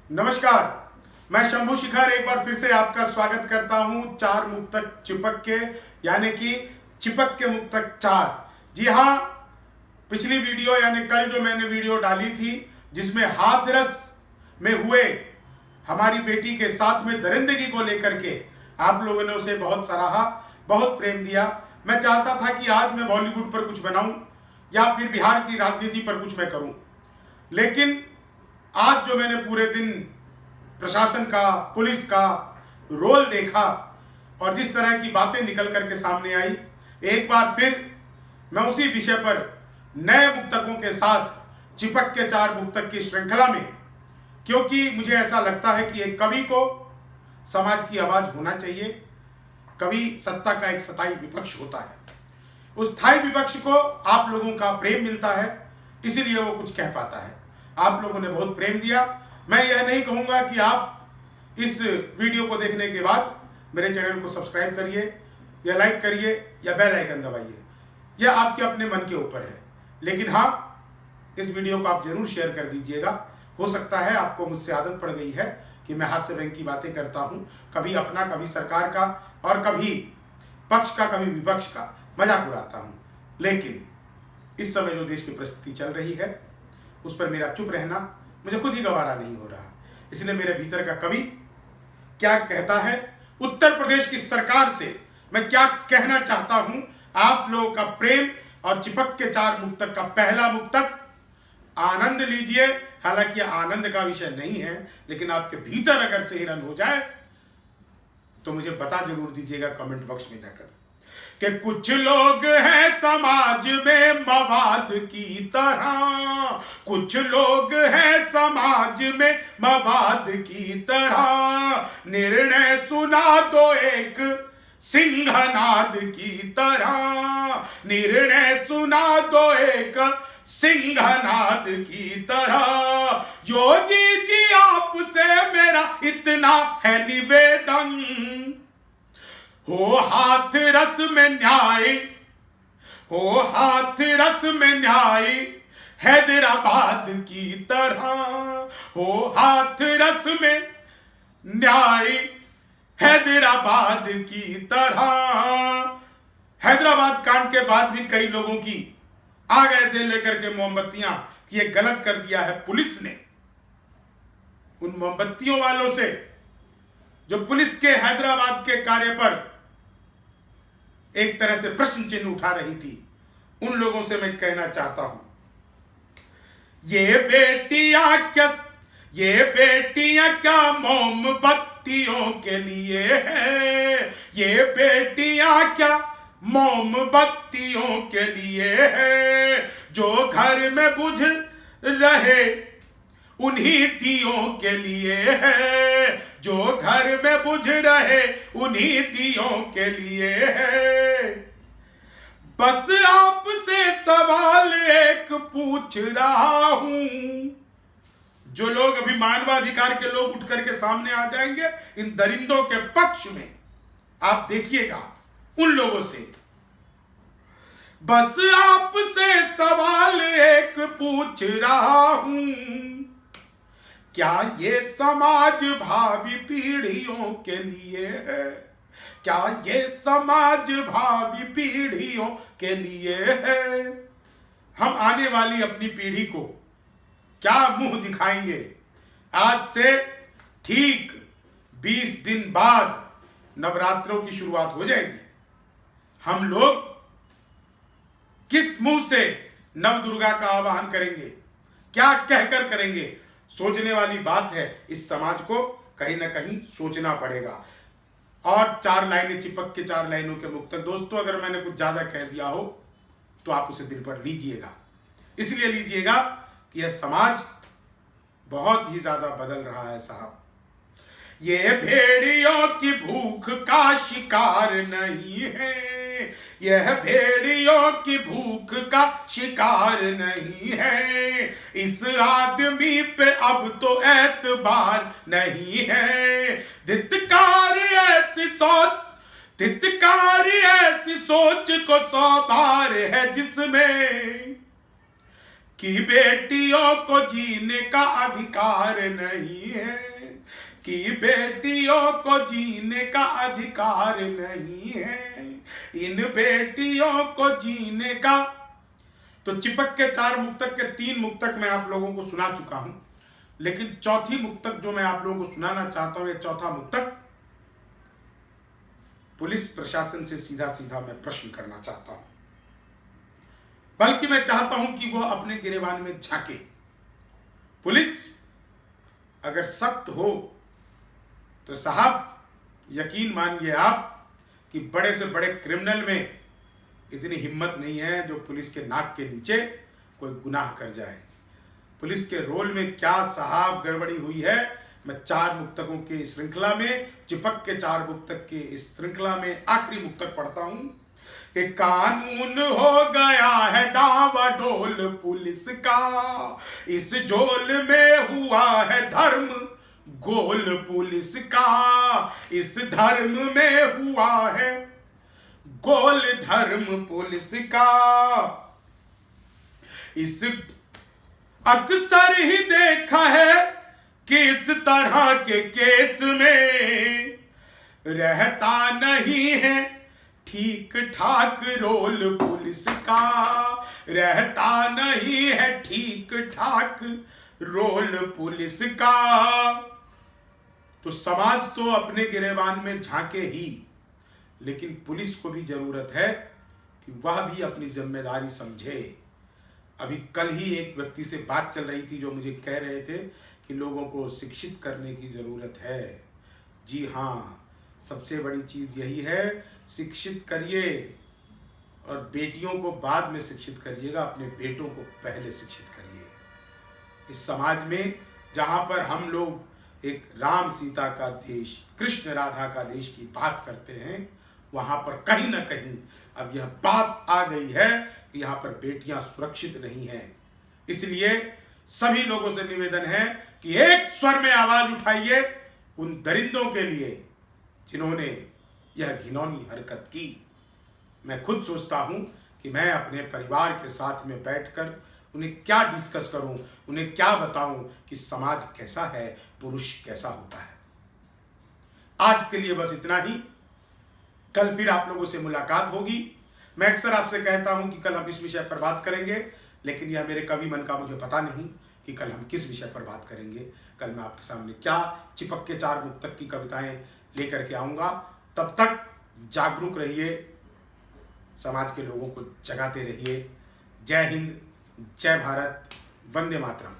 नमस्कार, मैं शंभू शिखर एक बार फिर से आपका स्वागत करता हूं चार मुक्तक चिपक के, यानी कि चिपक के मुक्तक चार। जी हाँ, पिछली वीडियो यानी कल जो मैंने वीडियो डाली थी जिसमें हाथरस में हुए हमारी बेटी के साथ में दरिंदगी को लेकर के आप लोगों ने उसे बहुत सराहा, बहुत प्रेम दिया। मैं चाहता था कि आज मैं बॉलीवुड पर कुछ बनाऊं या फिर बिहार की राजनीति पर कुछ मैं करूं, लेकिन आज जो मैंने पूरे दिन प्रशासन का, पुलिस का रोल देखा और जिस तरह की बातें निकल करके सामने आई, एक बार फिर मैं उसी विषय पर नए मुक्तकों के साथ चिपक के चार मुक्तक की श्रृंखला में, क्योंकि मुझे ऐसा लगता है कि एक कवि को समाज की आवाज होना चाहिए। कवि सत्ता का एक स्थायी विपक्ष होता है, उस स्थायी विपक्ष को आप लोगों का प्रेम मिलता है, इसीलिए वो कुछ कह पाता है। आप लोगों ने बहुत प्रेम दिया। मैं यह नहीं कहूंगा कि आप इस वीडियो को देखने के बाद मेरे चैनल को सब्सक्राइब करिए या लाइक करिए या बेल आइकन दबाइए, यह आपके अपने मन के ऊपर है, लेकिन हाँ, इस वीडियो को आप जरूर शेयर कर दीजिएगा। हो सकता है आपको मुझसे आदत पड़ गई है कि मैं हास्य व्यंग की बातें करता हूं, कभी अपना, कभी सरकार का और कभी पक्ष का, कभी विपक्ष का मजाक उड़ाता हूं, लेकिन इस समय जो देश की परिस्थिति चल रही है उस पर मेरा चुप रहना मुझे खुद ही गवारा नहीं हो रहा। इसलिए मेरे भीतर का कवि क्या कहता है, उत्तर प्रदेश की सरकार से मैं क्या कहना चाहता हूं, आप लोगों का प्रेम और चिपक के चार मुक्तक का पहला मुक्तक आनंद लीजिए। हालांकि आनंद का विषय नहीं है, लेकिन आपके भीतर अगर से हिरन हो जाए तो मुझे बता जरूर दीजिएगा कमेंट बॉक्स में जाकर कि कुछ लोग हैं समाज में मवाद की तरह, कुछ लोग हैं समाज में मवाद की तरह, निर्णय सुना तो एक सिंहनाद की तरह, निर्णय सुना तो एक सिंहनाद की तरह। योगी जी आपसे मेरा इतना है निवेदन, हो हाथ रस में न्याय, हो हाथ रस में न्याय हैदराबाद की तरह, हो हाथ रस में न्याय हैदराबाद की तरह। हैदराबाद कांड के बाद भी कई लोगों की आ गए थे लेकर के मोमबत्तियां कि ये गलत कर दिया है पुलिस ने। उन मोमबत्तियों वालों से जो पुलिस के हैदराबाद के कार्य पर एक तरह से प्रश्न चिन्ह उठा रही थी, उन लोगों से मैं कहना चाहता हूं, ये बेटियां क्या मोमबत्तियों के लिए है, ये बेटियां क्या मोमबत्तियों के लिए है, जो घर में बुझ रहे उन्हीं दियों के लिए है, जो घर में बुझ रहे उन्हीं दियों के लिए है। बस आपसे सवाल एक पूछ रहा हूं, जो लोग अभी मानवाधिकार के लोग उठ करके सामने आ जाएंगे इन दरिंदों के पक्ष में, आप देखिएगा उन लोगों से, बस आपसे सवाल एक पूछ रहा हूं, क्या ये समाज भावी पीढ़ियों के लिए है, क्या ये समाज भावी पीढ़ियों के लिए है। हम आने वाली अपनी पीढ़ी को क्या मुंह दिखाएंगे। आज से ठीक 20 दिन बाद नवरात्रों की शुरुआत हो जाएगी। हम लोग किस मुंह से नव दुर्गा का आवाहन करेंगे, क्या कहकर करेंगे, सोचने वाली बात है। इस समाज को कहीं ना कहीं सोचना पड़ेगा। और चार लाइनें चिपक के चार लाइनों के मुक्तक, दोस्तों अगर मैंने कुछ ज्यादा कह दिया हो तो आप उसे दिल पर लीजिएगा, इसलिए लीजिएगा कि यह समाज बहुत ही ज्यादा बदल रहा है साहब। ये भेड़ियों की भूख का शिकार नहीं है, यह भेड़ियों की भूख का शिकार नहीं है, इस आदमी पे अब तो एतबार नहीं है। धिक्कार ऐसी सोच को 100 बार है जिसमें कि बेटियों को जीने का अधिकार नहीं है, कि बेटियों को जीने का अधिकार नहीं है, इन बेटियों को जीने का। तो चिपक के 4 मुक्तक के 3 मुक्तक मैं आप लोगों को सुना चुका हूं, लेकिन चौथी मुक्तक जो मैं आप लोगों को सुनाना चाहता हूं, ये चौथा मुक्तक पुलिस प्रशासन से सीधा सीधा मैं प्रश्न करना चाहता हूं, बल्कि मैं चाहता हूं कि वो अपने गिरेबान में झांके। पुलिस अगर सख्त हो तो साहब यकीन मानिए आप कि बड़े से बड़े क्रिमिनल में इतनी हिम्मत नहीं है जो पुलिस के नाक के नीचे कोई गुनाह कर जाए। पुलिस के रोल में क्या साहब गड़बड़ी हुई है, मैं 4 मुक्तकों की श्रृंखला में, चिपक के 4 मुक्तक की इस श्रृंखला में आखिरी मुक्तक पढ़ता हूं कि कानून हो गया है डावाडोल पुलिस का, इस झोल में हुआ है धर्म गोल पुलिस का, इस धर्म में हुआ है गोल धर्म पुलिस का। इस अक्सर ही देखा है कि इस तरह के केस में रहता नहीं है ठीक ठाक रोल पुलिस का, रहता नहीं है ठीक ठाक रोल पुलिस का। तो समाज तो अपने गिरेबान में झांके ही, लेकिन पुलिस को भी जरूरत है कि वह भी अपनी जिम्मेदारी समझे। अभी कल ही एक व्यक्ति से बात चल रही थी जो मुझे कह रहे थे कि लोगों को शिक्षित करने की जरूरत है। जी हाँ, सबसे बड़ी चीज यही है, शिक्षित करिए और बेटियों को बाद में शिक्षित करिएगा, अपने बेटों को पहले शिक्षित करिए। इस समाज में जहाँ पर हम लोग एक राम सीता का देश, कृष्ण राधा का देश की बात करते हैं, वहाँ पर कहीं ना कहीं अब यह बात आ गई है कि यहाँ पर बेटियां सुरक्षित नहीं हैं। इसलिए सभी लोगों से निवेदन है कि एक स्वर में आवाज उठाइए उन दरिंदों के लिए जिन्होंने यह घिनौनी हरकत की। मैं खुद सोचता हूं कि मैं अपने परिवार के साथ में बैठकर उन्हें क्या डिस्कस करूं, उन्हें क्या बताऊं कि समाज कैसा है, पुरुष कैसा होता है। आज के लिए बस इतना ही, कल फिर आप लोगों से मुलाकात होगी। मैं अक्सर आपसे कहता हूं कि कल हम इस विषय पर बात करेंगे, लेकिन यह मेरे कवि मन का मुझे पता नहीं कि कल हम किस विषय पर बात करेंगे। कल मैं आपके सामने क्या चिपक के 4 मुक्तक की कविताएं लेकर के आऊँगा। तब तक जागरूक रहिए, समाज के लोगों को जगाते रहिए। जय हिंद, जय भारत, वंदे मातरम।